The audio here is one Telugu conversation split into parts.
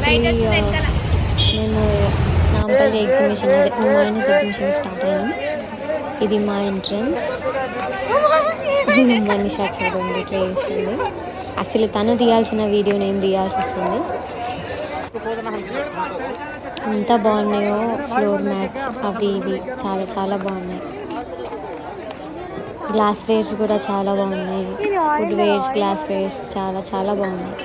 మేము నాంపల్లి ఎగ్జిబిషన్ అదే మైనస్ ఎగ్జిబిషన్ స్టార్ట్ అయ్యాము. ఇది మా ఎంట్రన్స్. మనీషా చూడండి ఇట్లా వేస్తుంది. అసలు తను తీయాల్సిన వీడియో నేను తీయాల్సి వస్తుంది. ఎంత బాగున్నాయో ఫ్లోర్ మ్యాట్స్ అవి ఇవి చాలా చాలా బాగున్నాయి. గ్లాస్ వేర్స్ కూడా చాలా బాగున్నాయి. వుడ్ వేర్స్, గ్లాస్ వేర్స్ చాలా చాలా బాగున్నాయి.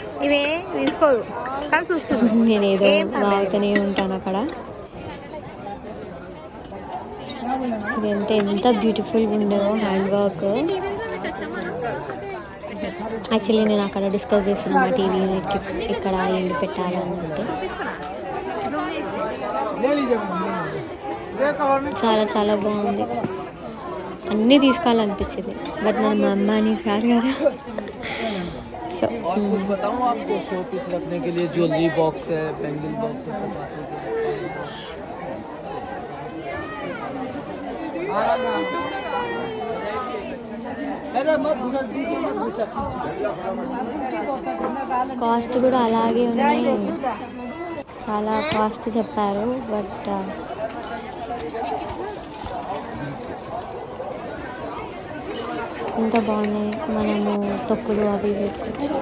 నేనేదో వాగుతూనే ఉంటాను అక్కడ. ఇదంతా ఎంత బ్యూటిఫుల్గా ఉండో హ్యాండ్ వర్క్. యాక్చువల్లీ నేను అక్కడ డిస్కస్ చేస్తున్నా మా టీవీ యూనిట్కి ఇక్కడ ఎండు పెట్టాలన్నట్టు. చాలా చాలా బాగుంది. అన్నీ తీసుకోవాలనిపించింది, బట్ మన మా అమ్మాని సార్ కదా. సో ज्वेलरी बॉक्स है, बैंगल बॉक्स है. కాస్ట్ కూడా అలాగే ఉన్నాయి. చాలా కాస్ట్ చెప్పారు, బట్ ఎంత బాగున్నాయి. మనము తొక్కులు అవి పెట్టుకోవచ్చు.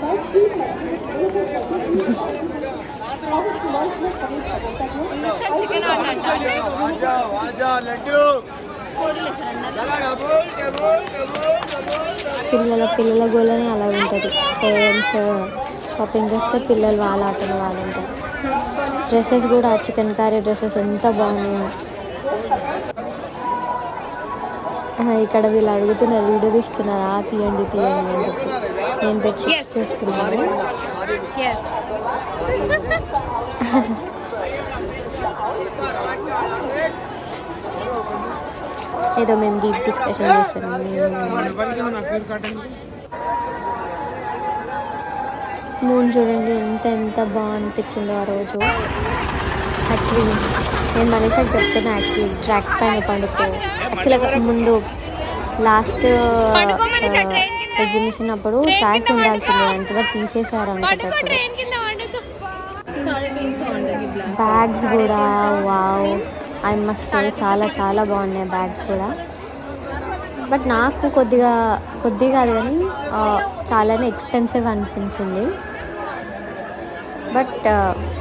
పిల్లల గోలనే అలా ఉంటుంది. పేరెంట్స్ షాపింగ్ చేస్తే పిల్లలు వాళ్ళ ఆటలు వాళ్ళు ఉంటారు. డ్రెస్సెస్ కూడా చికెన్ కర్రీ డ్రెస్సెస్ ఎంత బాగున్నాయో. ఇక్కడ వీళ్ళు అడుగుతున్నారు, వీడియో తీస్తున్నారా, తీయండి తీయండి అని చెప్పి. నేను బెడ్షీట్స్ చూస్తున్నాను. ఏదో మేము డీప్ డిస్కషన్ చేస్తున్నాం. మూన్ చూడండి ఎంత ఎంత బాగా అనిపించిందో ఆ రోజు. యాక్చువల్లీ నేను మనీషాకి చెప్తున్నా, యాక్చువల్లీ ట్రాక్స్ పైన పండుకో. యాక్చువల్గా ముందు లాస్ట్ ఎగ్జిబిషన్ అప్పుడు ట్రాక్స్ ఉండాల్సిందే అనుకుంటా, తీసేసారు అనుకుంటప్పుడు. బ్యాగ్స్ కూడా వావ్, ఐ మస్ట్ సే చాలా చాలా బాగున్నాయి బ్యాగ్స్ కూడా. బట్ నాకు కొద్దిగా కాదు కానీ చాలానే ఎక్స్పెన్సివ్ అనిపించింది. బట్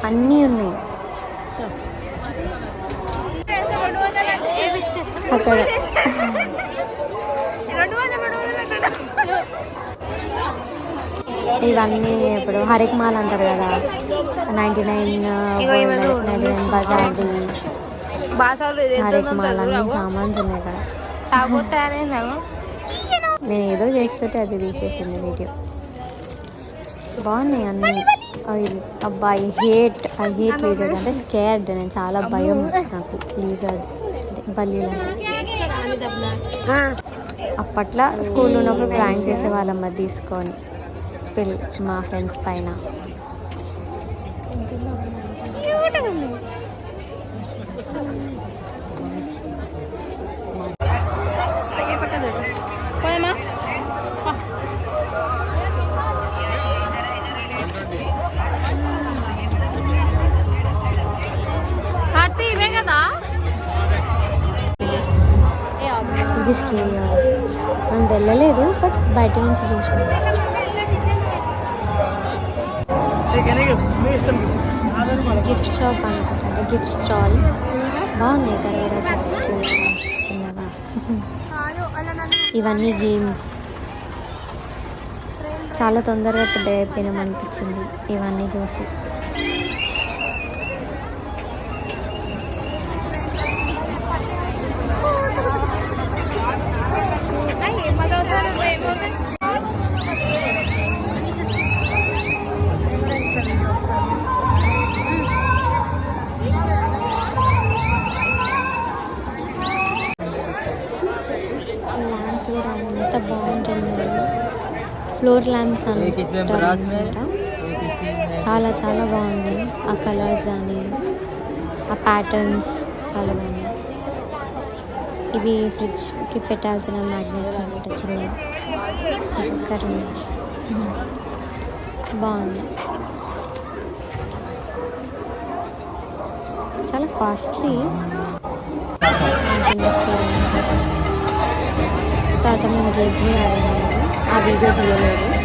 అన్నీ ఉన్నాయి అక్కడ. ఇవన్నీ ఇప్పుడు హరిక్ మాల్ అంటారు కదా, 99 బజార్ది హరిక్ మాల్ అన్ని సామాన్స్ ఉన్నాయి అక్కడ. నేను ఏదో చేస్తుంటే అది తీసేసింది వీడియో. బాగున్నాయి అన్నీ. అబ్బా ఐ హేట్ లీడర్స్ అంటే స్కేర్డ్. నేను చాలా భయం నాకు లీజర్స్ బల్లీలు. అప్పట్లో స్కూల్లో ఉన్నప్పుడు ప్రాంక్ చేసేవాళ్ళం అది తీసుకొని మా ఫ్రెండ్స్ పైన. ఇది స్కేరీ హౌస్. మనం వెళ్ళలేదు, బట్ బయట నుంచి చూసినాం. గిఫ్ట్ షాప్ అనుకుంటా, అంటే గిఫ్ట్ స్టాల్. బాగున్నాయి ఇక్కడ కూడా గిఫ్ట్స్ చిన్నగా. ఇవన్నీ గేమ్స్. చాలా తొందరగా పెద్ద అయిపోయినాం అనిపించింది ఇవన్నీ చూసి. ల్యాంప్స్ కూడా ఎంత బాగుంటుంది. ఫ్లోర్ ల్యాంప్స్ అంటారు అనుకుంటా. చాలా చాలా బాగున్నాయి. ఆ కలర్స్ కానీ ఆ ప్యాటర్న్స్ చాలా బాగున్నాయి. ఇవి ఫ్రిడ్జ్కి పెట్టాల్సిన మ్యాగ్నెట్స్ అనుకుంటా, చిన్నవి. ఇక్కడ ఉన్నాయి, బాగున్నాయి. చాలా కాస్ట్లీ. ఇండస్ట్రియల్ తర్వాత మేము గేమ్స్ కూడా ఆడాము. ఆ వీడియో తీయలేదు.